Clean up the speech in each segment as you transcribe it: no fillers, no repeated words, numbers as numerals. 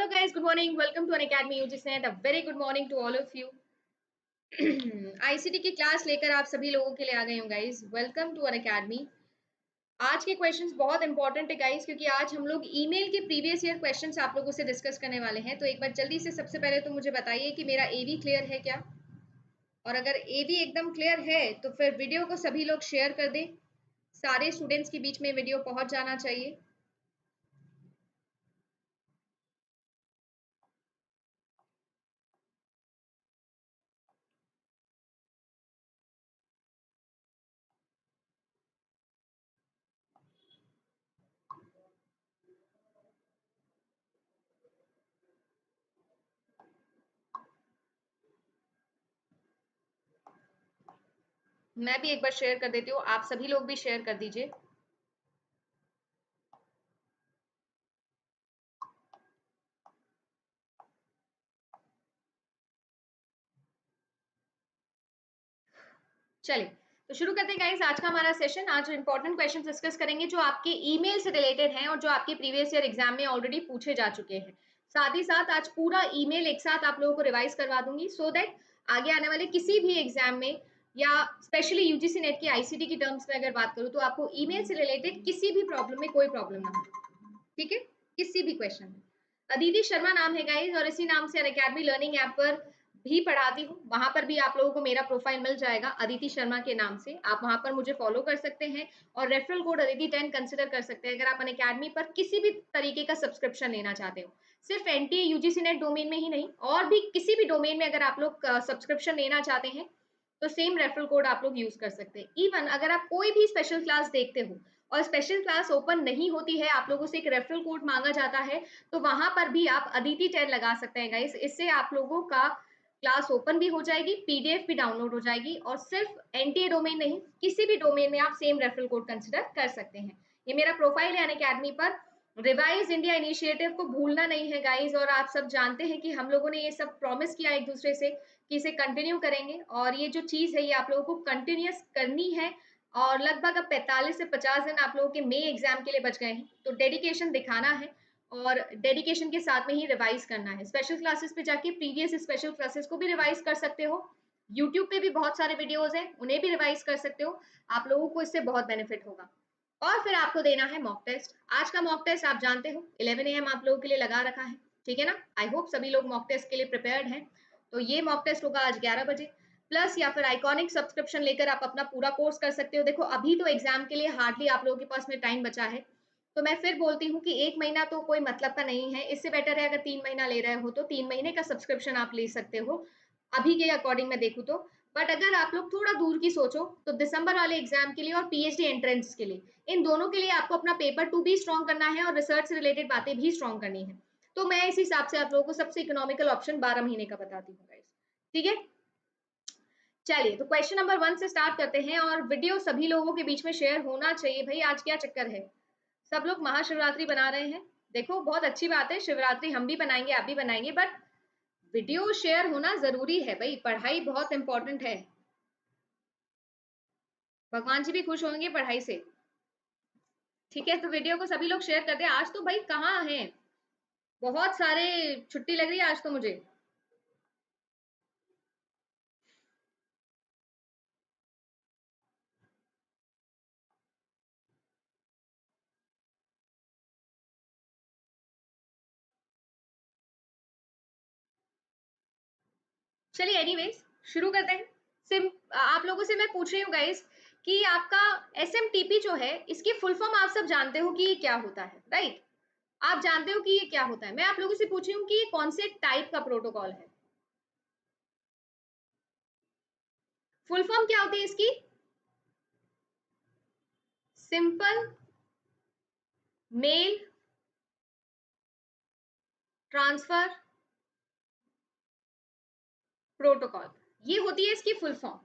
Hello guys, good morning. Welcome to an Academy UGCNET. A very good morning to all of you. ICT की class लेकर आप सभी लोगों के लिए आ गई हूँ guys. Welcome to Unacademy. आज के क्वेश्चंस बहुत इंपॉर्टेंट है गाइस, क्योंकि आज हम लोग ईमेल के प्रीवियस ईयर क्वेश्चंस आप लोगों से डिस्कस करने वाले हैं. तो एक बार जल्दी से सबसे पहले तो मुझे बताइए कि मेरा एवी क्लियर है क्या, और अगर एवी एकदम क्लियर है तो फिर वीडियो को सभी लोग शेयर कर दें. सारे स्टूडेंट्स के बीच में वीडियो पहुंच जाना चाहिए. मैं भी एक बार शेयर कर देती हूँ, आप सभी लोग भी शेयर कर दीजिए. चलिए तो शुरू करते हैं गाइस आज का हमारा सेशन. आज इंपॉर्टेंट क्वेश्चन डिस्कस करेंगे जो आपके ईमेल से रिलेटेड हैं और जो आपके प्रीवियस ईयर एग्जाम में ऑलरेडी पूछे जा चुके हैं. साथ ही साथ आज पूरा ईमेल एक साथ आप लोगों को रिवाइज करवा दूंगी, सो दैट आगे आने वाले किसी भी एग्जाम में या स्पेशली यूजीसी नेट की आईसीटी की टर्म्स में अगर बात करूँ तो आपको ईमेल से रिलेटेड किसी भी प्रॉब्लम में कोई प्रॉब्लम ना हो. ठीक है, किसी भी क्वेश्चन में. अदिति शर्मा नाम है गाइज, और इसी नाम से अनअकैडमी लर्निंग ऐप पर भी पढ़ाती हूँ. वहां पर भी आप लोगों को मेरा प्रोफाइल मिल जाएगा अदिति शर्मा के नाम से. आप वहां पर मुझे फॉलो कर सकते हैं और रेफरल कोड अदिति 10 कंसिडर कर सकते हैं अगर आप अनअकैडमी पर किसी भी तरीके का सब्सक्रिप्शन लेना चाहते हो. सिर्फ एनटीए यूजीसी नेट डोमेन में ही नहीं, और भी किसी भी डोमेन में अगर आप लोग सब्सक्रिप्शन लेना चाहते हैं तो सेम रेफरल कोड आप लोग यूज कर सकते हैं. इवन अगर आप कोई भी स्पेशल क्लास देखते हो और स्पेशल क्लास ओपन नहीं होती है, आप लोगों से एक रेफरल कोड मांगा जाता है, तो वहां पर भी आप अदिति 10 लगा सकते हैं गाइस. इससे आप लोगों का क्लास ओपन भी हो जाएगी, पीडीएफ भी डाउनलोड हो जाएगी, और सिर्फ एनटीए डोमेन नहीं, किसी भी डोमेन में आप सेम रेफरल कोड कंसिडर कर सकते हैं. ये मेरा प्रोफाइल है अनअकैडमी पर. रिवाइज इंडिया इनिशिएटिव को भूलना नहीं है गाइज, और आप सब जानते हैं कि हम लोगों ने ये सब प्रॉमिस किया एक दूसरे से कि इसे कंटिन्यू करेंगे, और ये जो चीज है ये आप लोगों को कंटिन्यूस करनी है. और लगभग अब 45 से 50 दिन आप लोगों के मई एग्जाम के लिए बच गए हैं, तो डेडिकेशन दिखाना है और डेडिकेशन के साथ में ही रिवाइज करना है. स्पेशल क्लासेस पे जाके प्रीवियस स्पेशल क्लासेस को भी रिवाइज कर सकते हो. यूट्यूब पे भी बहुत सारे वीडियोस हैं, उन्हें भी रिवाइज कर सकते हो. आप लोगों को इससे बहुत बेनिफिट होगा. और फिर आपको देना है मॉक टेस्ट. आज का मॉक टेस्ट आप जानते हो 11 AM आप लोगों के लिए लगा रखा है. ठीक है ना. आई होप सभी लोग मॉक टेस्ट के लिए प्रिपेयर्ड हैं. तो ये मॉक टेस्ट होगा आज 11 बजे. प्लस या फिर आइकॉनिक सब्सक्रिप्शन लेकर आप अपना पूरा कोर्स कर सकते हो. देखो अभी तो एग्जाम के लिए हार्डली आप लोगों के पास में टाइम बचा है, तो मैं फिर बोलती हूँ कि एक महीना तो कोई मतलब का नहीं है. इससे बेटर है अगर 3 महीना ले रहे हो तो 3 महीने का सब्सक्रिप्शन आप ले सकते हो अभी के अकॉर्डिंग मैं देखूँ तो. बट अगर आप लोग थोड़ा दूर की सोचो तो दिसंबर वाले एग्जाम के लिए और पीएचडी एंट्रेंस के लिए, इन दोनों के लिए आपको अपना पेपर 2 भी स्ट्रॉन्ग करना है और रिसर्च से रिलेटेड बातें भी स्ट्रॉन्ग करनी है. तो मैं इस हिसाब से आप लोगों को सबसे इकोनॉमिकल ऑप्शन 12 महीने का बताती हूँ गाइस. ठीक है, चलिए तो क्वेश्चन नंबर 1 से स्टार्ट करते हैं. और वीडियो सभी लोगों के बीच में शेयर होना चाहिए भाई. आज क्या चक्कर है, सब लोग महाशिवरात्रि बना रहे हैं. देखो बहुत अच्छी बात है, शिवरात्रि हम भी बनाएंगे, आप भी बनाएंगे, बट वीडियो शेयर होना जरूरी है भाई. पढ़ाई बहुत इंपॉर्टेंट है, भगवान जी भी खुश होंगे पढ़ाई से. ठीक है, तो वीडियो को सभी लोग शेयर कर दे. आज तो भाई कहाँ हैं, बहुत सारे छुट्टी लग रही है आज तो मुझे. चलिए एनीवेज शुरू करते हैं. सिम आप लोगों से मैं पूछ रही हूँ गाइस कि आपका एसएमटीपी जो है इसकी फुल फॉर्म आप सब जानते हो कि ये क्या होता है, राइट? आप जानते हो कि ये क्या होता है. मैं आप लोगों से पूछ रही हूँ कि ये कौन से टाइप का प्रोटोकॉल है. फुल फॉर्म क्या होती है इसकी? सिंपल मेल ट्रांसफर प्रोटोकॉल, ये होती है इसकी full form.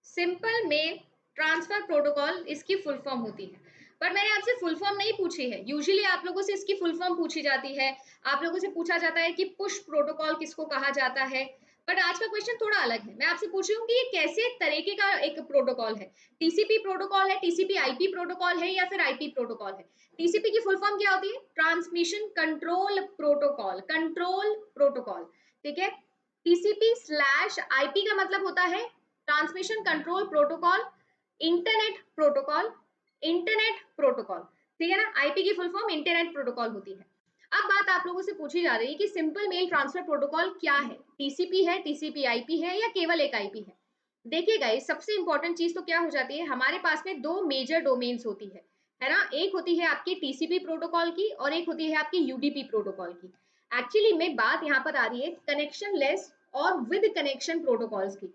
Simple mail transfer protocol इसकी फुल फॉर्म होती है. पर मैंने आपसे फुल फॉर्म नहीं पूछी है. यूजुअली आप लोगों से इसकी फुल फॉर्म पूछी जाती है. आप लोगों से पूछा जाता है कि पुश प्रोटोकॉल किसको कहा जाता है, बट आज का क्वेश्चन थोड़ा अलग है। मैं आपसे पूछ रही हूँ कि ये कैसे तरीके का एक प्रोटोकॉल है। टीसीपी प्रोटोकॉल है, टीसीपी आईपी प्रोटोकॉल है, या फिर आईपी प्रोटोकॉल है। टीसीपी की फुल फॉर्म क्या होती है? Transmission control protocol, control protocol, ठीक है। टीसीपी स्लैश आईपी का मतलब होता है transmission control protocol, internet protocol, internet protocol, ठीक है ना। आईपी की फुल फॉर्म इंटरनेट प्रोटोकॉल होती है। अब बात आप लोगों से पूछी जा रही है कि सिंपल मेल ट्रांसफर प्रोटोकॉल क्या है, टीसीपी है, टीसीपी आईपी है, या केवल एक आईपी है। देखिए गाइस, सबसे इंपॉर्टेंट चीज तो क्या हो जाती है, हमारे पास में दो मेजर डोमेन्स होती है ना। एक होती है आपकी टीसीपी प्रोटोकॉल की और एक होती है आपकी यूडीपी प्रोटोकॉल की। एक्चुअली में बात यहाँ पर आ रही है कनेक्शन लेस और विद कनेक्शन प्रोटोकॉल्स की।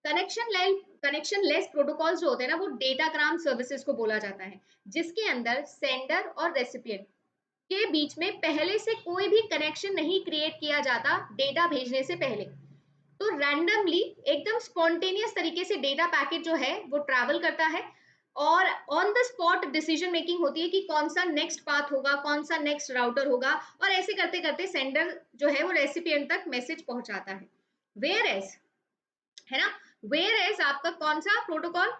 कनेक्शन लेस प्रोटोकॉल जो होते हैं ना, वो डेटाग्राम सर्विसेज को बोला जाता है, जिसके अंदर सेंडर और रेसिपिएंट के बीच में पहले से कोई भी कनेक्शन नहीं क्रिएट किया जाता डेटा भेजने से पहले। तो रैंडमली एकदम स्पॉन्टेनियस तरीके से डेटा पैकेट जो है वो ट्रैवल करता है और on the spot decision making होती है कि कौन सा नेक्स्ट पाथ होगा, कौन सा नेक्स्ट राउटर होगा, और ऐसे करते करते सेंडर जो है वो रेसिपिएंट तक मैसेज पहुंचाता है। वेयर एज, है ना, वेयर एज आपका कौन सा प्रोटोकॉल,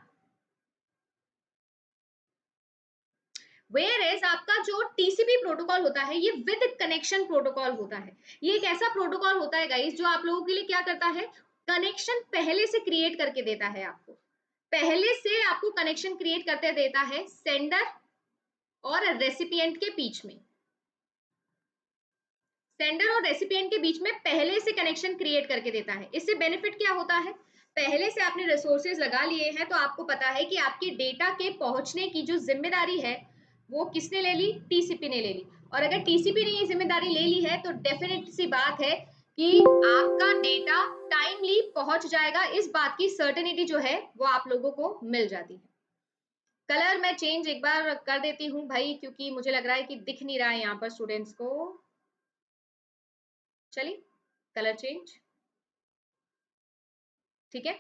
वेयर एज आपका जो टीसीपी प्रोटोकॉल होता है ये विद कनेक्शन प्रोटोकॉल होता है। ये एक ऐसा प्रोटोकॉल होता है गाइस जो आप लोगों के लिए क्या करता है, कनेक्शन पहले से क्रिएट करके देता है आपको, पहले से आपको कनेक्शन क्रिएट करते देता है सेंडर और रेसिपिएंट के बीच में। सेंडर और रेसिपिएंट के बीच में पहले से कनेक्शन क्रिएट करके देता है। इससे बेनिफिट क्या होता है, पहले से आपने रिसोर्सेज लगा लिए हैं तो आपको पता है कि आपके डेटा के पहुंचने की जो जिम्मेदारी है वो किसने ले ली, टीसीपी ने ले ली। और अगर टीसीपी ने ये जिम्मेदारी ले ली है तो डेफिनेट सी बात है कि आपका डेटा टाइमली पहुंच जाएगा। इस बात की सर्टेनिटी जो है वो आप लोगों को मिल जाती है। कलर मैं चेंज एक बार कर देती हूँ भाई, क्योंकि मुझे लग रहा है कि दिख नहीं रहा है यहाँ पर स्टूडेंट्स को। चलिए, कलर चेंज, ठीक है।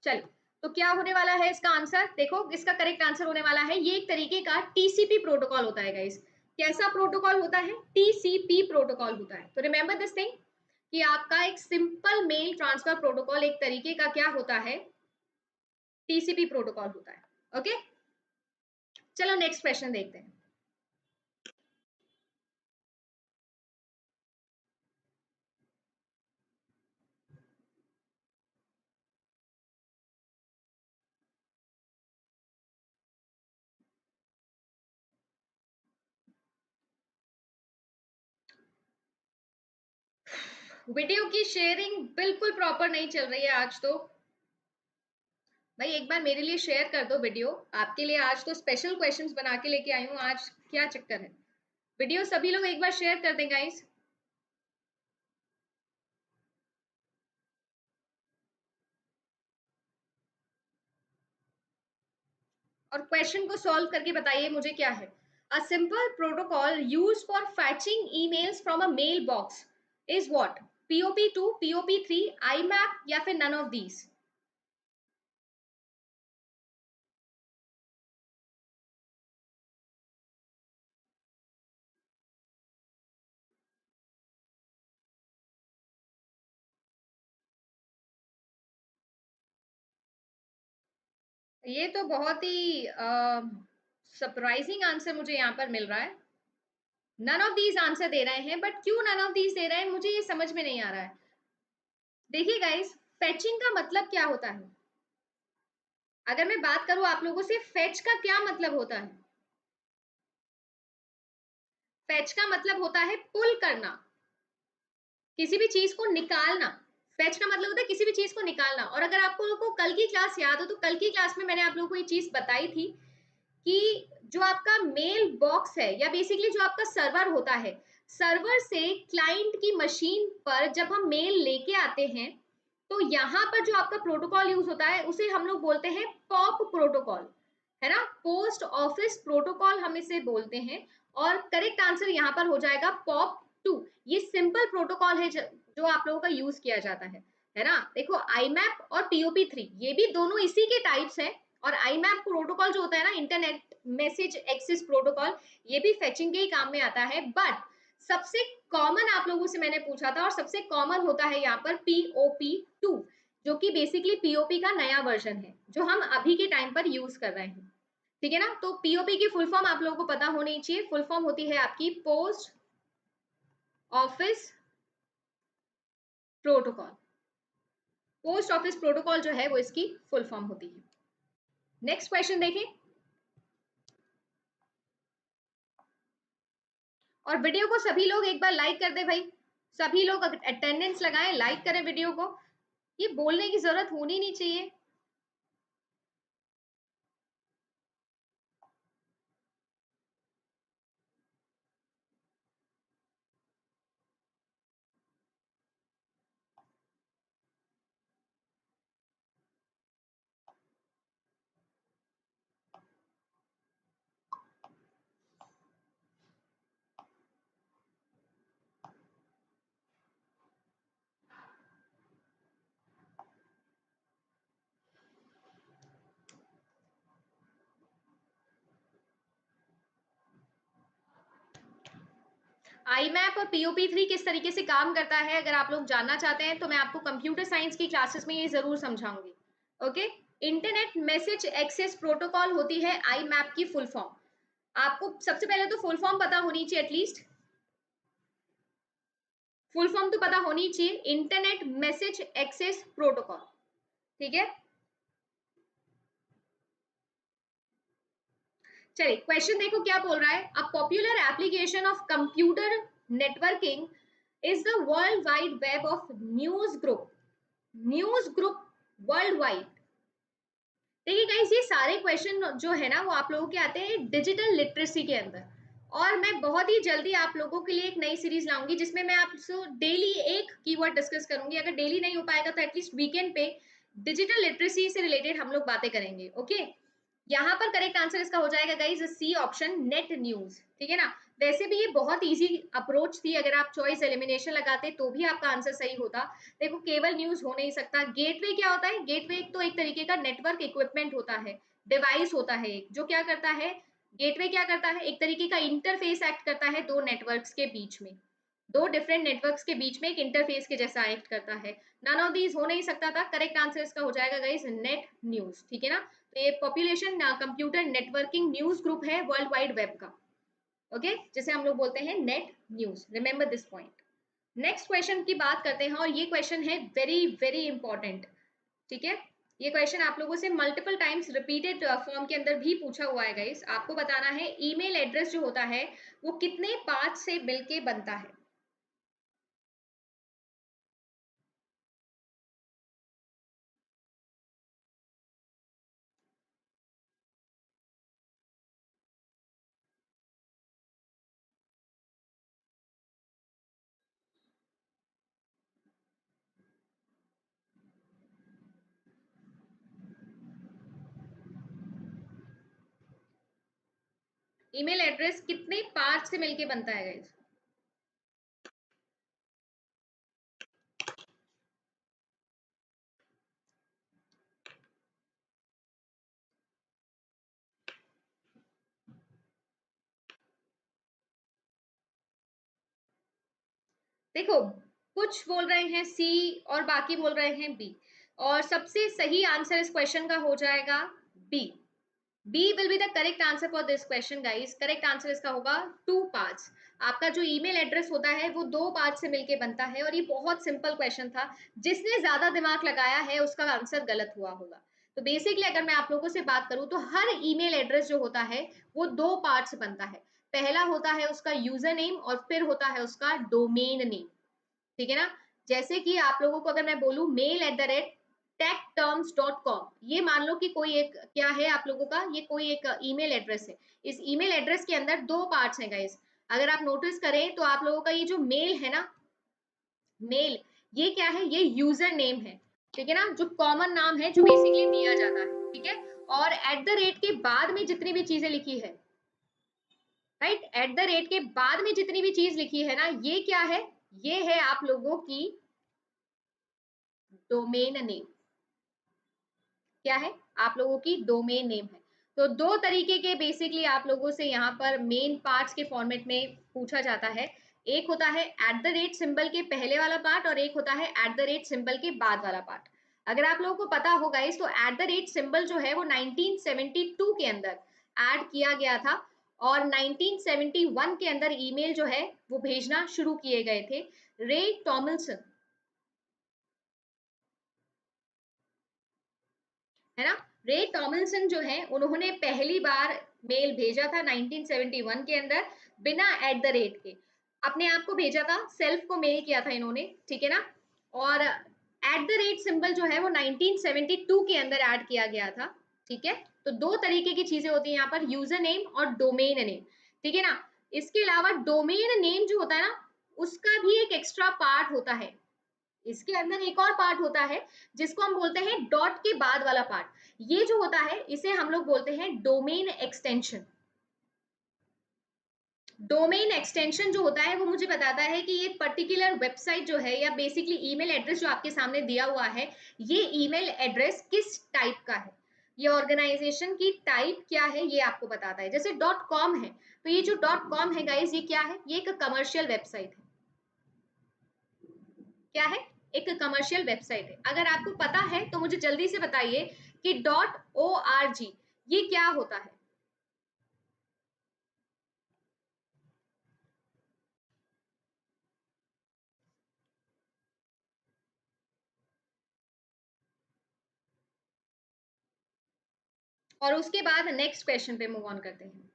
चलिए, तो क्या होने वाला है इसका आंसर, देखो इसका करेक्ट आंसर होने वाला है, ये एक तरीके का टीसीपी प्रोटोकॉल होता है गाइस। कैसा प्रोटोकॉल होता है, टीसीपी प्रोटोकॉल होता है। तो रिमेंबर दिस थिंग कि आपका एक सिंपल मेल ट्रांसफर प्रोटोकॉल एक तरीके का क्या होता है, टीसीपी प्रोटोकॉल होता है। ओके, चलो नेक्स्ट क्वेश्चन देखते हैं। वीडियो की शेयरिंग बिल्कुल प्रॉपर नहीं चल रही है आज तो। भाई एक बार मेरे लिए शेयर कर दो वीडियो, आपके लिए आज तो स्पेशल क्वेश्चंस बना के लेके आई हूँ, आज क्या चक्कर है। वीडियो सभी लोग एक बार शेयर कर दें गाइस। और क्वेश्चन को सॉल्व करके बताइए मुझे क्या है। A simple protocol use for fetching emails from a mail box is what, POP2, POP3, IMAP, या फिर नन ऑफ दीज। ये तो बहुत ही सरप्राइजिंग आंसर मुझे यहाँ पर मिल रहा है। नन ऑफ दीज आंसर दे रहे हैं, बट क्यों नन ऑफ दीज दे रहे हैं मुझे ये समझ में नहीं आ रहा है। देखिए गाइस, फेचिंग का मतलब क्या होता है, अगर मैं बात करूं आप लोगों से, फेच का क्या मतलब होता है। फेच का मतलब होता है पुल करना, किसी भी चीज को निकालना। फेच का मतलब होता है किसी भी चीज को निकालना। और अगर आपको लोगों को कल की क्लास याद हो तो कल की क्लास में मैंने आप लोगों को ये चीज बताई थी कि जो आपका मेल बॉक्स है या बेसिकली जो आपका सर्वर होता है, सर्वर से क्लाइंट की मशीन पर जब हम मेल लेके आते हैं तो यहाँ पर जो आपका प्रोटोकॉल यूज होता है उसे हम लोग बोलते हैं पॉप प्रोटोकॉल, है ना, पोस्ट ऑफिस प्रोटोकॉल हम इसे बोलते हैं। और करेक्ट आंसर यहाँ पर हो जाएगा POP2। ये सिंपल प्रोटोकॉल है जो आप लोगों का यूज किया जाता है ना। देखो IMAP और POP3 ये भी दोनों इसी के टाइप्स हैं। और IMAP प्रोटोकॉल जो होता है ना, इंटरनेट मैसेज एक्सेस प्रोटोकॉल, ये भी फेचिंग के ही काम में आता है। बट सबसे कॉमन आप लोगों से मैंने पूछा था और सबसे कॉमन होता है यहाँ पर POP2, जो कि बेसिकली POP का नया वर्जन है जो हम अभी के टाइम पर यूज कर रहे हैं। ठीक है ना। तो POP की फुल फॉर्म आप लोगों को पता होनी चाहिए। फुल फॉर्म होती है आपकी post office protocol. Post office protocol जो है वो इसकी फुल फॉर्म होती है। नेक्स्ट क्वेश्चन देखें। और वीडियो को सभी लोग एक बार लाइक कर दे भाई, सभी लोग अटेंडेंस लगाएं, लाइक करें वीडियो को। ये बोलने की जरूरत होनी नहीं चाहिए। आई मैप और POP3 किस तरीके से काम करता है अगर आप लोग जानना चाहते हैं तो मैं आपको कंप्यूटर साइंस की क्लासेस में ये जरूर समझाऊंगी। Okay. Internet message access protocol होती है आई मैप की फुल फॉर्म। आपको सबसे पहले तो फुल फॉर्म पता होनी चाहिए, एटलीस्ट फुल फॉर्म तो पता होनी चाहिए, इंटरनेट मैसेज एक्सेस प्रोटोकॉल। ठीक है। चलिए क्वेश्चन देखो क्या बोल रहा है। A popular application of computer networking is the world wide web of news group. News group world wide. देखिए गाइस, ये सारे क्वेश्चन जो है ना वो आप लोगों के आते हैं डिजिटल लिटरेसी के अंदर। और मैं बहुत ही जल्दी आप लोगों के लिए एक नई सीरीज लाऊंगी जिसमें मैं आपसे डेली एक कीवर्ड डिस्कस करूंगी। अगर डेली नहीं हो पाएगा तो एटलीस्ट वीकेंड पे डिजिटल लिटरेसी से रिलेटेड हम लोग बातें करेंगे। ओके। यहाँ पर करेक्ट आंसर इसका हो जाएगा guys C option, net news. ठीक है ना। वैसे भी ये बहुत इजी अप्रोच थी, अगर आप चॉइस एलिमिनेशन लगाते तो भी आपका आंसर सही होता। देखो केवल न्यूज हो नहीं सकता। गेटवे क्या होता है? गेटवे तो एक तरीके का नेटवर्क इक्विपमेंट होता है, डिवाइस होता है एक, जो क्या करता है, गेटवे क्या करता है, एक तरीके का इंटरफेस एक्ट करता है दो नेटवर्क्स के बीच में, दो डिफरेंट नेटवर्क्स के बीच में एक इंटरफेस के जैसा एक्ट करता है। नन ऑफ दीज हो नहीं सकता था। करेक्ट आंसर इसका हो जाएगा गाइस नेट न्यूज। ठीक है ना। तो ये population computer networking news group है वर्ल्ड वाइड वेब का। ओके, जिसे हम लोग बोलते हैं net news. Remember this point. Next question की बात करते हैं और ये क्वेश्चन है वेरी वेरी इंपॉर्टेंट। ठीक है। ये क्वेश्चन आप लोगों से मल्टीपल टाइम्स रिपीटेड फॉर्म के अंदर भी पूछा हुआ है गाइस। आपको बताना है ईमेल एड्रेस जो होता है वो कितने पार्ट से मिलके बनता है। ईमेल एड्रेस कितने पार्ट से मिलके बनता है गाइस? देखो, कुछ बोल रहे हैं सी और बाकी बोल रहे हैं बी, और सबसे सही आंसर इस क्वेश्चन का हो जाएगा B. B will be the correct answer for this question guys. Correct answer इसका होगा टू पार्ट्स। आपका जो ईमेल एड्रेस होता है वो दो पार्ट से मिलके बनता है, और ये बहुत सिंपल क्वेश्चन था। जिसने ज्यादा दिमाग लगाया है उसका आंसर गलत हुआ होगा। तो बेसिकली अगर मैं आप लोगों से बात करूं तो हर ईमेल एड्रेस जो होता है वो दो पार्ट से बनता है। पहला होता है उसका यूजर नेम और फिर होता है उसका डोमेन नेम। ठीक है ना। जैसे कि आप लोगों को अगर मैं बोलूं mail@techterms.com, ये मान लो कि कोई एक क्या है आप लोगों का, ये कोई एक ईमेल एड्रेस है। इस ईमेल एड्रेस के अंदर दो पार्ट्स हैं गाइस। अगर आप नोटिस करें तो आप लोगों का ये जो मेल है ना, मेल, ये क्या है, ये यूजर नेम है। ठीक है ना, जो कॉमन नाम है जो बेसिकली दिया जाता है। ठीक है। और एट द रेट के बाद में जितनी भी चीजें लिखी है, राइट, एट द रेट के बाद में जितनी भी चीज लिखी है ना, ये क्या है, ये है आप लोगों की डोमेन नेम। क्या है? आप लोगों की डोमेन नेम है। तो दो तरीके के बेसिकली आप लोगों से यहाँ पर मेन पार्ट्स के फॉर्मेट में पूछा जाता है। एक होता है @ सिंबल के पहले वाला पार्ट और एक होता है @ सिंबल के बाद वाला पार्ट। अगर आप लोगों को पता हो गाइस तो @ सिंबल जो है वो 1972 के अंदर ऐड किया गया था और 1971 के अंदर ईमेल जो है वो भेजना शुरू किए गए थे रे टॉमलिंसन, है ना। रे टॉमलिंसन जो है उन्होंने पहली बार मेल भेजा था 1971 के अंदर बिना @ के, अपने आप को भेजा था, सेल्फ को मेल किया था इन्होंने, ठीक है ना। और सिंबल जो है वो 1972 के अंदर ऐड किया गया था, ठीक है। तो दो तरीके की चीजें होती है यहाँ पर, यूजर नेम और डोमेन नेम, ठीक है ना। इसके अलावा डोमेन नेम जो होता है ना उसका भी एक एक्स्ट्रा पार्ट होता है, इसके अंदर एक और पार्ट होता है जिसको हम बोलते हैं डॉट के बाद वाला पार्ट। ये जो होता है इसे हम लोग बोलते हैं डोमेन एक्सटेंशन। डोमेन एक्सटेंशन जो होता है वो मुझे बताता है कि ये पर्टिकुलर वेबसाइट जो है या बेसिकली ईमेल एड्रेस जो आपके सामने दिया हुआ है, ये ईमेल एड्रेस किस टाइप का है, ये ऑर्गेनाइजेशन की टाइप क्या है ये आपको बताता है। जैसे डॉट कॉम है, तो ये जो डॉट कॉम है गाइज, ये क्या है, ये एक कमर्शियल वेबसाइट है। क्या है, एक कमर्शियल वेबसाइट है। अगर आपको पता है तो मुझे जल्दी से बताइए कि .org ये क्या होता है। और उसके बाद नेक्स्ट क्वेश्चन पे मूव ऑन करते हैं।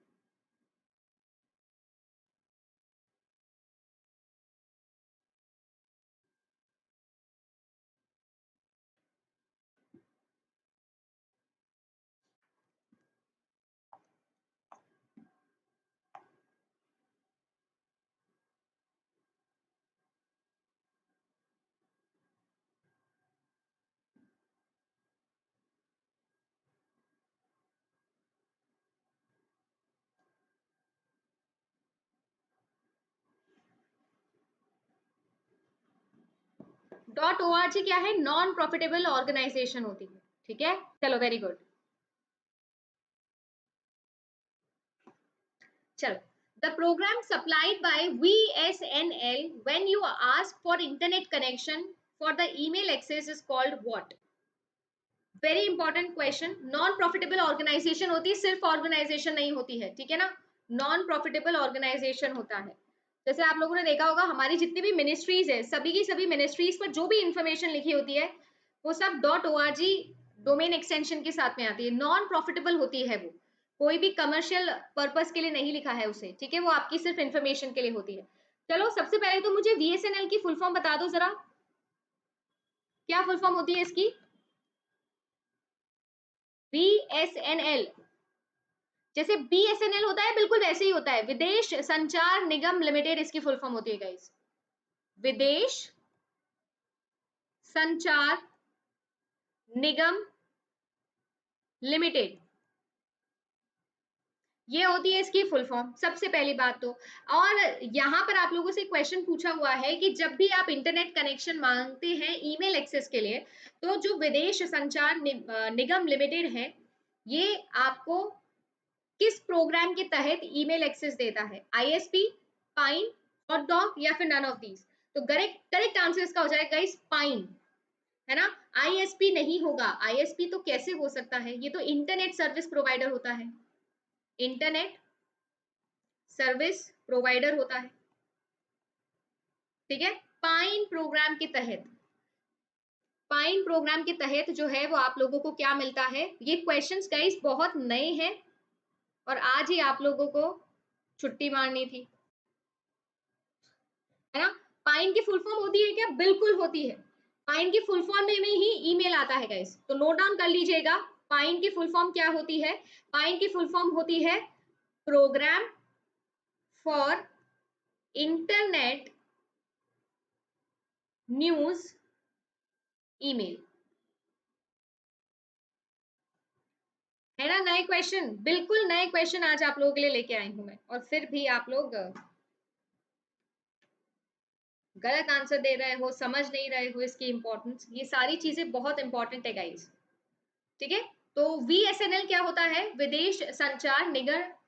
.org क्या है, नॉन प्रॉफिटेबल ऑर्गेनाइजेशन होती है, ठीक है। चलो वेरी गुड। चलो, the program supplied by VSNL when you ask for internet connection for the email access is called what. Very important question. Non profitable organization होती है, सिर्फ ऑर्गेनाइजेशन नहीं होती है, ठीक है ना। नॉन प्रॉफिटेबल ऑर्गेनाइजेशन होता है। जैसे आप लोगों ने देखा होगा हमारी जितनी भी मिनिस्ट्रीज है, सभी की सभी मिनिस्ट्रीज पर जो भी इंफॉर्मेशन लिखी होती है वो सब .org डोमेन एक्सटेंशन के साथ में आती है। नॉन प्रॉफिटेबल होती है वो, कोई भी कमर्शियल पर्पस के लिए नहीं लिखा है उसे, ठीक है। वो आपकी सिर्फ इंफॉर्मेशन के लिए होती है। चलो सबसे पहले तो मुझे VSNL की फुल फॉर्म बता दो जरा, क्या फुल फॉर्म होती है इसकी। VSNL, जैसे BSNL होता है बिल्कुल वैसे ही होता है, विदेश संचार निगम लिमिटेड इसकी फुल फॉर्म होती है गाइस, विदेश संचार निगम लिमिटेड, ये होती है इसकी फुल फॉर्म, सबसे पहली बात तो। और यहाँ पर आप लोगों से क्वेश्चन पूछा हुआ है कि जब भी आप इंटरनेट कनेक्शन मांगते हैं ईमेल एक्सेस के लिए, तो जो विदेश संचार निगम लिमिटेड है, ये आपको किस प्रोग्राम के तहत ईमेल एक्सेस देता है, ISP, पाइन, हॉटडॉग या फिर नन ऑफ दीज। तो करेक्ट करेक्ट आंसर इसका हो जाएगा गाइस पाइन, है ना। ISP नहीं होगा, ISP तो कैसे हो सकता है, ये तो इंटरनेट सर्विस प्रोवाइडर होता है, इंटरनेट सर्विस प्रोवाइडर होता है, ठीक है। पाइन प्रोग्राम के तहत, पाइन प्रोग्राम के तहत जो है वो आप लोगों को क्या मिलता है। ये क्वेश्चंस गाइस बहुत नए हैं और आज ही आप लोगों को छुट्टी मारनी थी, है ना। पाइन की फुल फॉर्म होती है क्या, बिल्कुल होती है। पाइन की फुल फॉर्म में ही ईमेल आता है गाइस, तो नोट डाउन कर लीजिएगा। पाइन की फुल फॉर्म क्या होती है, पाइन की फुल फॉर्म होती है program for internet news email, है ना। नए क्वेश्चन, बिल्कुल नए क्वेश्चन आज आप लोगों के लिए लेके आई हूं मैं, और फिर भी आप लोग गलत आंसर दे रहे हो, समझ नहीं रहे हो इसकी इंपॉर्टेंस। ये सारी चीजें बहुत इंपॉर्टेंट है गाइस, ठीक है। तो VSNL क्या होता है, विदेश संचार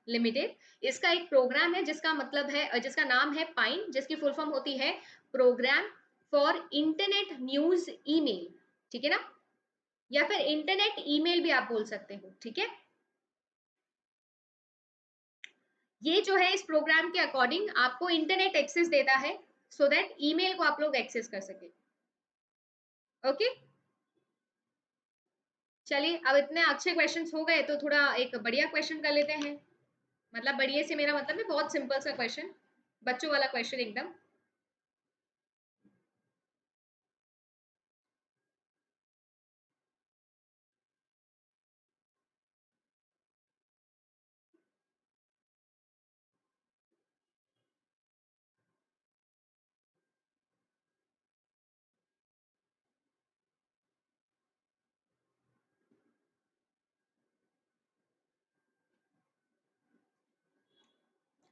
लिमिटेड। इसका एक प्रोग्राम है जिसका मतलब है, जिसका नाम है पाइन, जिसकी फुल फॉर्म होती है program for internet news email, ठीक है ना, या फिर इंटरनेट ईमेल भी आप बोल सकते हो, ठीक है। ये जो है इस प्रोग्राम के अकॉर्डिंग आपको इंटरनेट एक्सेस देता है, सो दैट ईमेल को आप लोग एक्सेस कर सके। ओके, चलिए अब इतने अच्छे क्वेश्चंस हो गए तो थोड़ा एक बढ़िया क्वेश्चन कर लेते हैं। मतलब बढ़िया से मेरा मतलब है बहुत सिंपल सा क्वेश्चन, बच्चों वाला क्वेश्चन एकदम।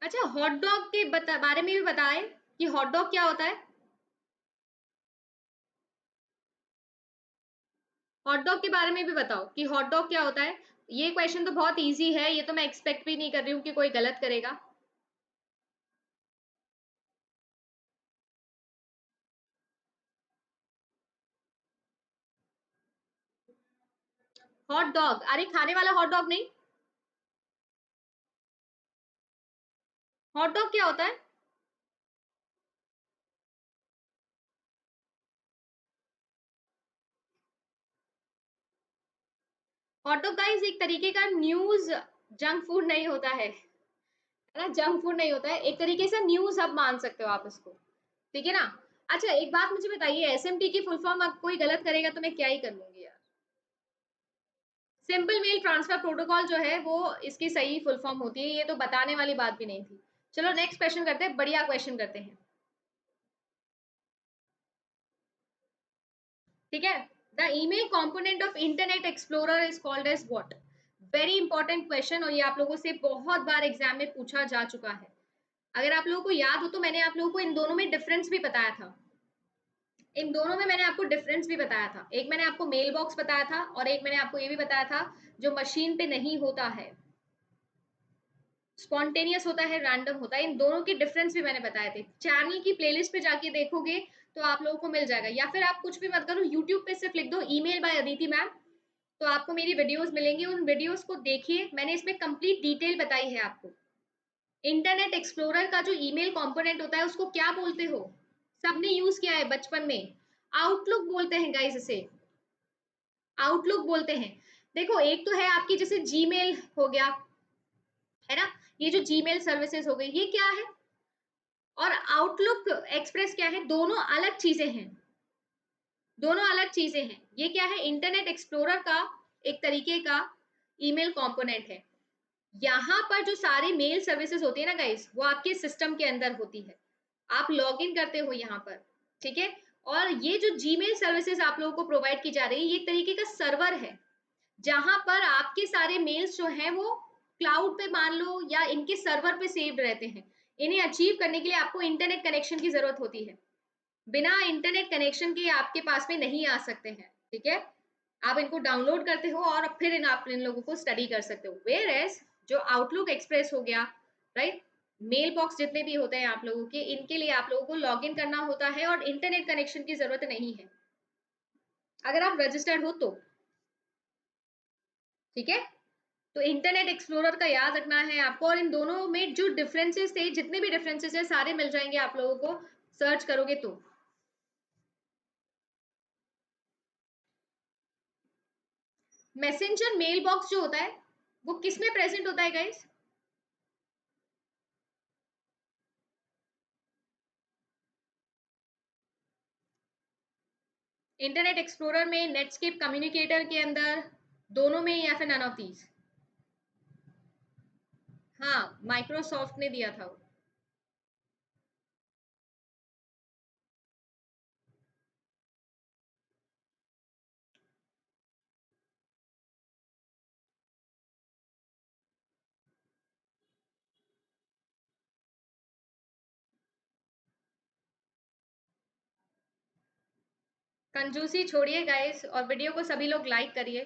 अच्छा, हॉट डॉग के बारे में भी बताएं कि हॉट डॉग क्या होता है। हॉट डॉग के बारे में भी बताओ कि हॉट डॉग क्या होता है। ये क्वेश्चन तो बहुत इजी है, ये तो मैं एक्सपेक्ट भी नहीं कर रही हूँ कि कोई गलत करेगा। हॉट डॉग, अरे खाने वाला हॉट डॉग नहीं। हॉट डॉग क्या होता है? हॉट डॉग गाइस एक तरीके का न्यूज जंक फूड नहीं होता है ना, जंक फूड नहीं होता है, एक तरीके से न्यूज अब मान सकते हो आप इसको, ठीक है ना। अच्छा एक बात मुझे बताइए, एसएमटी की फुल फॉर्म अब कोई गलत करेगा तो मैं क्या ही कर लूंगी यार। सिंपल मेल ट्रांसफर प्रोटोकॉल जो है वो इसकी सही फुल फॉर्म होती है, ये तो बताने वाली बात भी नहीं थी। चलो नेक्स्ट क्वेश्चन करते हैं, बढ़िया क्वेश्चन करते हैं, ठीक है। The email component of Internet Explorer is called as what. Very important question, और ये आप लोगों से बहुत बार एग्जाम में पूछा जा चुका है। अगर आप लोगों को याद हो तो मैंने आप लोगों को इन दोनों में डिफरेंस भी बताया था। इन दोनों में मैंने आपको डिफरेंस भी बताया था, एक मैंने आपको मेल बॉक्स बताया था और एक मैंने आपको ये भी बताया था जो मशीन पे नहीं होता है, स्पॉन्टेनियस होता है, रैंडम होता है। इन दोनों के डिफरेंस भी मैंने बताए थे, चैनल की प्लेलिस्ट पे जाके देखोगे तो आप लोगों को मिल जाएगा, या फिर आप कुछ भी मत करो, यूट्यूब पे सिर्फ लिख दो ईमेल बाय अदिति मैम, तो आपको मेरी वीडियोस मिलेंगी, उन वीडियोस को देखिए, मैंने इसमें कंप्लीट डिटेल बताई है आपको। इंटरनेट एक्सप्लोरर का जो ईमेल कंपोनेंट होता है उसको क्या बोलते हो, सबने यूज किया है बचपन में, आउटलुक बोलते हैं गाइस इसे, आउटलुक बोलते हैं। देखो एक तो है आपकी जैसे जीमेल हो गया, है ना, ये जो जीमेल सर्विसेज हो गई ये क्या है, और आउटलुक एक्सप्रेस क्या है, दोनों अलग चीजें हैं, दोनों अलग चीजें हैं। ये क्या है, इंटरनेट एक्सप्लोरर का एक तरीके का ईमेल कंपोनेंट है। यहाँ पर जो सारी मेल सर्विसेज होती है ना गाइस, वो आपके सिस्टम के अंदर होती है, आप लॉग इन करते हो यहाँ पर, ठीक है। और ये जो जीमेल सर्विसेज आप लोगों को प्रोवाइड की जा रही है, ये एक तरीके का सर्वर है, जहां पर आपके सारे मेल्स जो हैं वो क्लाउड पे मान लो या इनके सर्वर पे सेव्ड रहते हैं। इन्हें अचीव करने के लिए आपको इंटरनेट कनेक्शन की जरूरत होती है, बिना इंटरनेट कनेक्शन के आपके पास में नहीं आ सकते हैं, ठीक है। आप इनको डाउनलोड करते हो और फिर आप इन लोगों को स्टडी कर सकते हो। वेयर एज जो आउटलुक एक्सप्रेस हो गया, राइट, मेल बॉक्स जितने भी होते हैं आप लोगों के, इनके लिए आप लोगों को लॉग इन करना होता है और इंटरनेट कनेक्शन की जरूरत नहीं है, अगर आप रजिस्टर्ड हो तो, ठीक है। तो इंटरनेट एक्सप्लोरर का याद रखना है आपको, और इन दोनों में जो डिफरेंसेस थे, जितने भी डिफरेंसेस है सारे मिल जाएंगे आप लोगों को, सर्च करोगे तो। मैसेंजर मेल बॉक्स जो होता है वो किस में प्रेजेंट होता है गाइस? इंटरनेट एक्सप्लोरर में, नेटस्केप कम्युनिकेटर के अंदर, दोनों में, या फिर नन ऑफ दीज? हाँ, माइक्रोसॉफ्ट ने दिया था वो। कंजूसी छोड़िए गाइस, और वीडियो को सभी लोग लाइक करिए।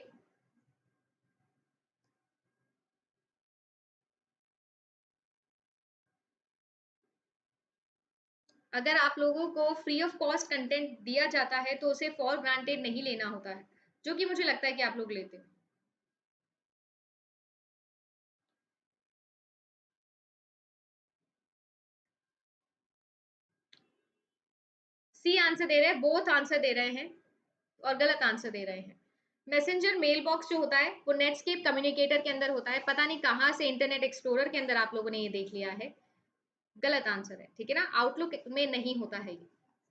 अगर आप लोगों को फ्री ऑफ कॉस्ट कंटेंट दिया जाता है तो उसे फॉर ग्रांटेड नहीं लेना होता है, जो कि मुझे लगता है कि आप लोग लेते हो। सी आंसर दे रहे हैं, बोथ आंसर दे रहे हैं और गलत आंसर दे रहे हैं। मैसेंजर मेल बॉक्स जो होता है वो नेटस्केप कम्युनिकेटर के अंदर होता है, पता नहीं कहाँ से इंटरनेट एक्सप्लोरर के अंदर आप लोगों ने ये देख लिया है। गलत आंसर है, ठीक है ना, आउटलुक में नहीं होता है ये।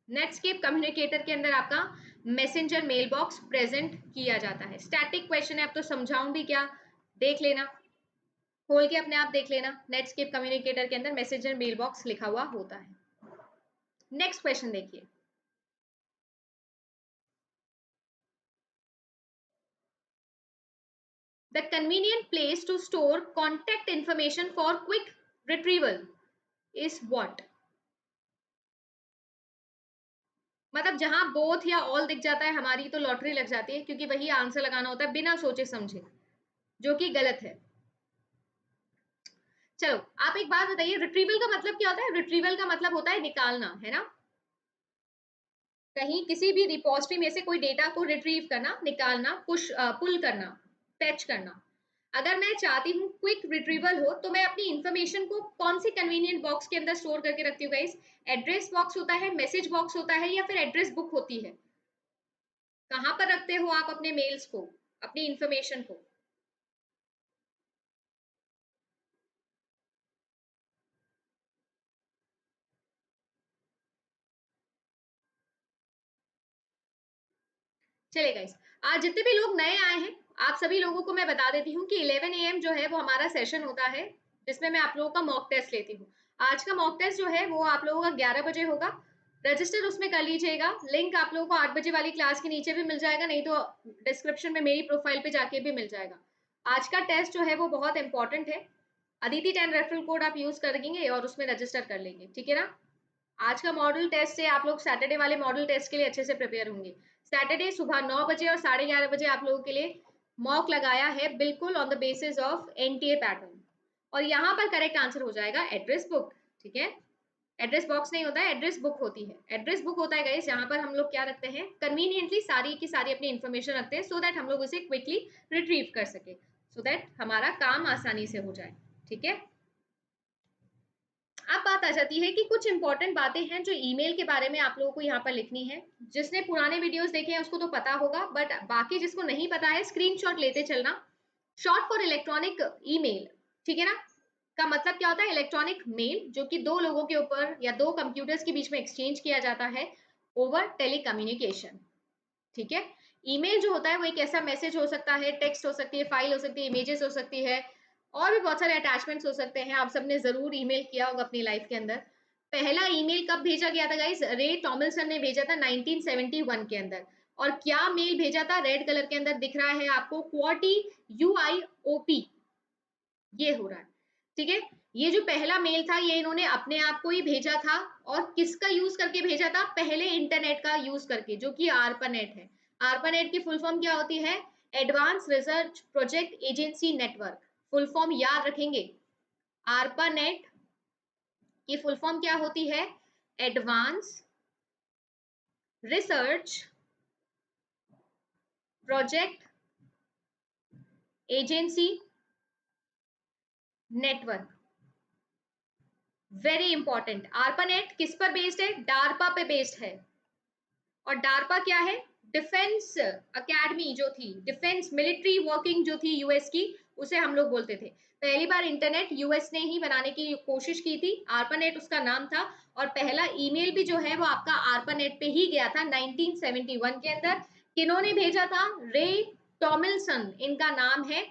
नेटस्केप कम्युनिकेटर के अंदर आपका मैसेंजर मेल बॉक्स प्रेजेंट किया जाता है। स्टैटिक क्वेश्चन है, अब तो समझाऊं भी क्या, देख लेना, खोल के अपने आप देख लेना। नेटस्केप कम्युनिकेटर के अंदर मैसेंजर मेल बॉक्स लिखा हुआ होता है। नेक्स्ट क्वेश्चन देखिए, the convenient place to store contact information for quick retrieval is what. मतलब जहां बोथ या ऑल दिख जाता है हमारी तो लॉटरी लग जाती है, क्योंकि वही आंसर लगाना होता है बिना सोचे समझे, जो कि गलत है। चलो आप एक बात बताइए, रिट्रीवल का मतलब क्या होता है? रिट्रीवल का मतलब होता है निकालना, है ना, कहीं किसी भी रिपोजिटरी में से कोई डेटा को रिट्रीव करना, निकालना, पुश पुल करना, फेच करना। अगर मैं चाहती हूँ क्विक रिट्रीवल हो तो मैं अपनी इंफॉर्मेशन को कौन सी कन्वीनियंट बॉक्स के अंदर स्टोर करके रखती हूँ गाइस? एड्रेस बॉक्स होता है, मैसेज बॉक्स होता है, या फिर एड्रेस बुक होती है? कहाँ पर रखते हो आप अपने मेल्स को, अपनी इंफॉर्मेशन को? चले गाइस, आज जितने भी लोग नए आए हैं आप सभी लोगों को मैं बता देती हूँ कि 11 AM जो है वो हमारा सेशन होता है, जिसमें मैं आप लोगों का मॉक टेस्ट लेती हूँ। आज का मॉक टेस्ट जो है वो आप लोगों का 11 बजे होगा। रजिस्टर उसमें कर लीजिएगा, लिंक आप लोगों को 8 बजे वाली क्लास के नीचे भी मिल जाएगा, नहीं तो डिस्क्रिप्शन में मेरी प्रोफाइल पे जाके भी मिल जाएगा। आज का टेस्ट जो है वो बहुत इंपॉर्टेंट है। अदिति 10 रेफरल कोड आप यूज कर लेंगे और उसमें रजिस्टर कर लेंगे, ठीक है ना। आज का मॉडल टेस्ट से आप लोग सैटरडे वाले मॉडल टेस्ट के लिए अच्छे से प्रिपेयर होंगे। सैटरडे सुबह 9 बजे और 11:30 बजे आप लोगों के लिए मॉक लगाया है, बिल्कुल on the basis of NTA pattern. और यहाँ पर करेक्ट आंसर हो जाएगा एड्रेस बुक, ठीक है। एड्रेस बॉक्स नहीं होता है, एड्रेस बुक होती है। एड्रेस बुक होता है गाइस जहाँ पर हम लोग क्या रखते हैं, कन्वीनियंटली सारी की सारी अपनी इन्फॉर्मेशन रखते हैं, सो दैट हम लोग उसे क्विकली रिट्रीव कर सके, सो दैट हमारा काम आसानी से हो जाए, ठीक है। अब बात आ जाती है कि कुछ इंपॉर्टेंट बातें हैं जो ईमेल के बारे में आप लोगों को यहाँ पर लिखनी है। जिसने पुराने वीडियोस देखे हैं उसको तो पता होगा, बट बाकी जिसको नहीं पता है स्क्रीनशॉट लेते चलना। शॉर्ट फॉर इलेक्ट्रॉनिक ईमेल, ठीक है ना, का मतलब क्या होता है? इलेक्ट्रॉनिक मेल, जो कि दो लोगों के ऊपर या दो कंप्यूटर्स के बीच में एक्सचेंज किया जाता है ओवर टेलीकम्युनिकेशन, ठीक है। ईमेल जो होता है वो एक ऐसा मैसेज हो सकता है, टेक्स्ट हो सकती है, फाइल हो सकती है, इमेजेस हो सकती है, और भी बहुत सारे अटैचमेंट्स हो सकते हैं। आप सबने जरूर ईमेल किया होगा अपनी लाइफ के अंदर। पहला ईमेल कब भेजा गया था गाइस? रे टॉमिल्सन ने भेजा था 1971 के अंदर। और क्या मेल भेजा था? रेड कलर के अंदर दिख रहा है आपको, क्वाटी UIOP, ये हो रहा है, ठीक है। ये जो पहला मेल था ये इन्होंने अपने आप को ही भेजा था, और किसका यूज करके भेजा था? पहले इंटरनेट का यूज करके, जो कि आर्पानेट है। आर्पानेट की फुल फॉर्म क्या होती है? Advance research project agency network. Full form याद रखेंगे, आर्पानेट की फुल फॉर्म क्या होती है? Advance research project agency network. Very important, ARPANET किस पर बेस्ड है? डार्पा पे बेस्ड है। और डार्पा क्या है? डिफेंस अकेडमी जो थी, डिफेंस मिलिट्री वर्किंग जो थी यूएस की, उसे हम लोग बोलते थे। पहली बार इंटरनेट यूएस ने ही बनाने की कोशिश की थी, आर्पानेट उसका नाम था। और पहला ईमेल भी जो है वो आपका आर्पानेट पे ही गया था 1971 के अंदर। किन्होंने भेजा था? रे टॉमिल्सन इनका नाम है।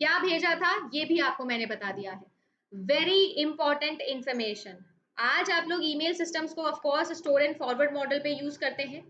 क्या भेजा था ये भी आपको मैंने बता दिया है। Very important information. आज आप लोग ईमेल सिस्टम्स को of course store and forward model पे यूज करते हैं,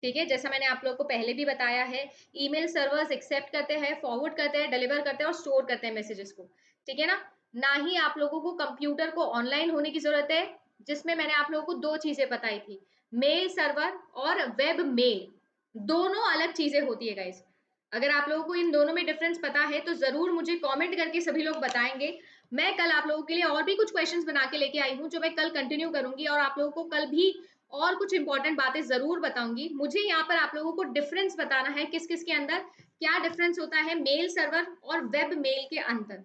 ठीक है, जैसा मैंने आप लोगों को पहले भी बताया है। ईमेल सर्वर्स एक्सेप्ट करते हैं, फॉरवर्ड करते हैं, डिलीवर करते हैं और स्टोर करते हैं मैसेजेस को, ठीक है ना। ना ही आप लोगों को कंप्यूटर को ऑनलाइन होने की जरूरत है, जिसमें मैंने आप लोगों को दो चीजें बताई थी, मेल सर्वर और वेब मेल, दोनों अलग चीजें होती है गाइस। अगर आप लोगों को इन दोनों में डिफरेंस पता है तो जरूर मुझे कमेंट करके सभी लोग बताएंगे। मैं कल आप लोगों के लिए और भी कुछ क्वेश्चंस बना के लेके आई हूँ, जो मैं कल कंटिन्यू करूंगी और आप लोगों को कल भी और कुछ इंपॉर्टेंट बातें जरूर बताऊंगी। मुझे यहाँ पर आप लोगों को डिफरेंस बताना है, किस किस के अंदर क्या डिफरेंस होता है मेल सर्वर और वेब मेल के अंदर,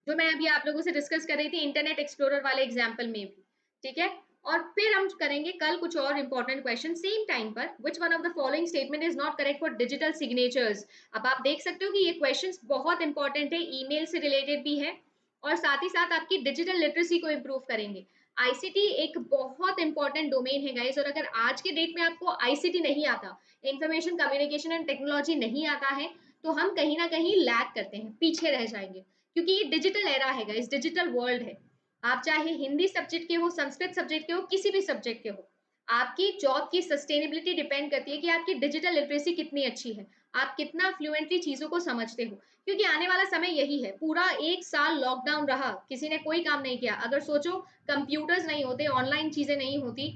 जो मैं अभी आप लोगों से डिस्कस कर रही थी इंटरनेट एक्सप्लोरर वाले एग्जाम्पल में भी। ठीक है, और फिर हम करेंगे कल कुछ और इंपॉर्टेंट क्वेश्चन सेम टाइम पर। Which one of the following statement is not correct for digital signatures. अब आप देख सकते हो कि ये क्वेश्चंस बहुत इंपॉर्टेंट है, ईमेल से रिलेटेड भी है और साथ ही साथ आपकी डिजिटल लिटरेसी को इम्प्रूव करेंगे। आईसीटी एक बहुत इंपॉर्टेंट डोमेन है गाइस, और अगर आज के डेट में आपको आईसीटी नहीं आता, इंफॉर्मेशन कम्युनिकेशन एंड टेक्नोलॉजी नहीं आता है, तो हम कहीं ना कहीं लैग करते हैं, पीछे रह जाएंगे, क्योंकि ये डिजिटल एरा है गाइस, डिजिटल वर्ल्ड है। आप चाहे हिंदी सब्जेक्ट के हो, संस्कृत सब्जेक्ट के हो, किसी भी सब्जेक्ट के हो, आपकी जॉब की सस्टेनेबिलिटी डिपेंड करती है कि आपकी डिजिटल लिटरेसी कितनी अच्छी है, आप कितना फ्लुएंटली चीजों को समझते हो। क्योंकि आने वाला समय यही है, पूरा एक साल लॉकडाउन रहा, किसी ने कोई काम नहीं किया। अगर सोचो कंप्यूटर्स नहीं होते, ऑनलाइन चीजें नहीं होती,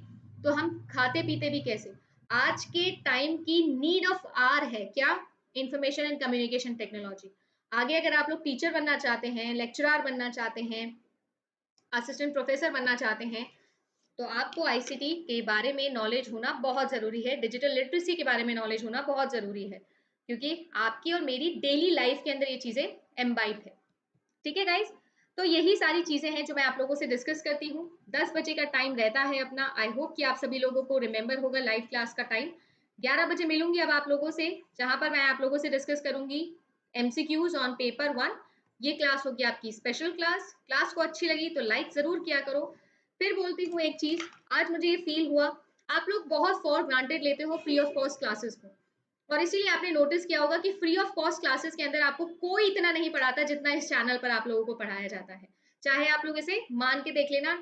तो हम खाते पीते भी कैसे। आज के टाइम की नीड ऑफ आर है क्या, इंफॉर्मेशन एंड कम्युनिकेशन टेक्नोलॉजी। आगे अगर आप लोग टीचर बनना चाहते हैं, लेक्चरर बनना चाहते हैं, असिस्टेंट प्रोफेसर बनना चाहते हैं, तो आपको आईसीटी के बारे में नॉलेज होना बहुत ज़रूरी है, डिजिटल लिटरेसी के बारे में नॉलेज होना बहुत ज़रूरी है, क्योंकि आपकी और मेरी डेली लाइफ के अंदर ये चीज़ें एम्बाइब है। ठीक है गाइज, तो यही सारी चीज़ें हैं जो मैं आप लोगों से डिस्कस करती हूँ। 10 बजे का टाइम रहता है अपना। आई होप कि आप सभी लोगों को रिमेंबर होगा लाइव क्लास का टाइम। 11 बजे मिलूंगी अब आप लोगों से, जहां पर मैं आप लोगों से डिस्कस करूंगी एमसीक्यूज ऑन पेपर 1। ये क्लास होगी आपकी स्पेशल क्लास। क्लास को अच्छी लगी तो लाइक जरूर किया करो। फिर बोलती हूँ एक चीज, आज मुझे ये फील हुआ आप लोग बहुत फॉर ग्रांटेड लेते हो फ्री ऑफ कॉस्ट क्लासेस को, और इसीलिए आपने नोटिस किया होगा कि फ्री ऑफ कॉस्ट क्लासेस के अंदर आपको कोई इतना नहीं पढ़ाता जितना इस चैनल पर आप लोगों को पढ़ाया जाता है। चाहे आप लोग इसे मान के देख लेना,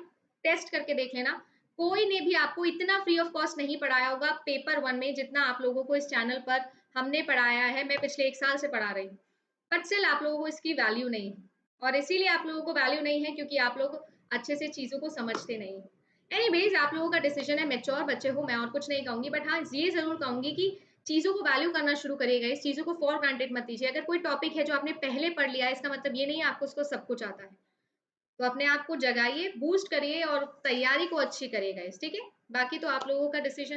टेस्ट करके देख लेना, कोई ने भी आपको इतना फ्री ऑफ कॉस्ट नहीं पढ़ाया होगा पेपर 1 में जितना आप लोगों को इस चैनल पर हमने पढ़ाया है। मैं पिछले 1 साल से पढ़ा रही हूँ, बट स्टिल आप लोगों को इसकी वैल्यू नहीं है, और इसीलिए आप लोगों को वैल्यू नहीं है क्योंकि आप लोग अच्छे से चीज़ों को समझते नहीं। एनीवेज, आप लोगों का डिसीजन है, मैच्योर बच्चे हो, मैं और कुछ नहीं कहूंगी, बट हाँ ये जरूर कहूंगी कि चीज़ों को वैल्यू करना शुरू करिएगा, इस चीज़ों को फॉर ग्रांटेड मत लीजिए। अगर कोई टॉपिक है जो आपने पहले पढ़ लिया है, इसका मतलब ये नहीं है आपको उसको सब कुछ आता है। तो अपने आप को जगाइए, बूस्ट करिए और तैयारी को अच्छी करिएगा इस। ठीक है, बाकी तो आप लोगों का डिसीजन